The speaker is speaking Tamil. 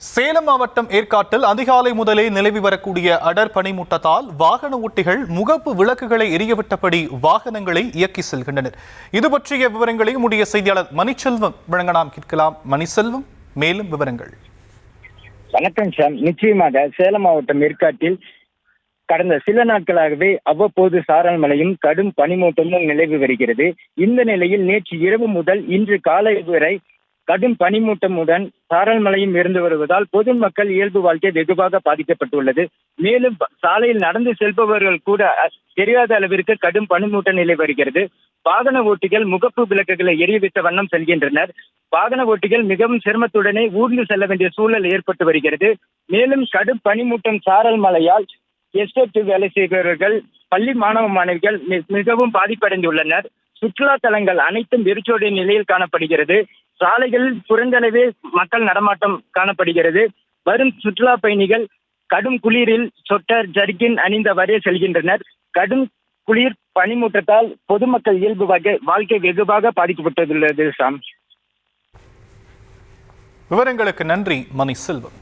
சேலம் மாவட்டம் ஏற்காட்டில் அதிகாலை முதலே நிலவி வரக்கூடிய அடர் பனிமூட்டத்தால் வாகன ஓட்டிகள் முகப்பு விளக்குகளை எரியவிட்டபடி வாகனங்களை இயக்கி செல்கின்றனர். இது பற்றிய விவரங்களை நம்முடைய செய்தியாளர் மணிச்செல்வம் வழங்க நாம் கேட்கலாம். மணிசெல்வம், மேலும் விவரங்கள். வணக்கம் சாம். நிச்சயமாக சேலம் மாவட்டம் ஏற்காட்டில் கடந்த சில நாட்களாகவே அவ்வப்போது சாரல் மழையும் கடும் பனிமூட்டமும் நிலவி வருகிறது. இந்த நிலையில் நேற்று இரவு முதல் இன்று காலை வரை கடும் பனிமூட்டமுடன் சாரல் மழையும் இருந்து வருவதால் பொதுமக்கள் இயல்பு வாழ்க்கை வெகுவாக பாதிக்கப்பட்டுள்ளது. மேலும் சாலையில் நடந்து செல்பவர்கள் கூட தெரியாத அளவிற்கு கடும் பனிமூட்ட நிலை வருகிறது. வாகன ஓட்டிகள் முகப்பு விளக்குகளை எரியவிட்ட வண்ணம் செல்கின்றனர். வாகன ஓட்டிகள் மிகவும் சிரமத்துடனே ஊர்ந்து செல்ல வேண்டிய சூழல் ஏற்பட்டு வருகிறது. மேலும் கடும் பனிமூட்டம் சாரல் மழையால் எஸ்டேட் வேலை செய்பவர்கள், பள்ளி மாணவ மாணவிகள் மிகவும் பாதிப்படைந்துள்ளனர். சுற்றுலா தலங்கள் அனைத்தும் வெறிச்சோடிய நிலையில் காணப்படுகிறது. சாலைகளில் குறைந்தளவே மக்கள் நடமாட்டம் காணப்படுகிறது. வரும் சுற்றுலா பயணிகள் கடும் குளிரில் சொட்டர், ஜர்கின் அணிந்தவரே செல்கின்றனர். கடும் குளிர் பனிமூட்டத்தால் பொதுமக்கள் இயல்பு வாழ்க்கை வெகுவாக பாதிக்கப்பட்டுள்ளது. சாம், விவரங்களுக்கு நன்றி மணிசெல்வம்.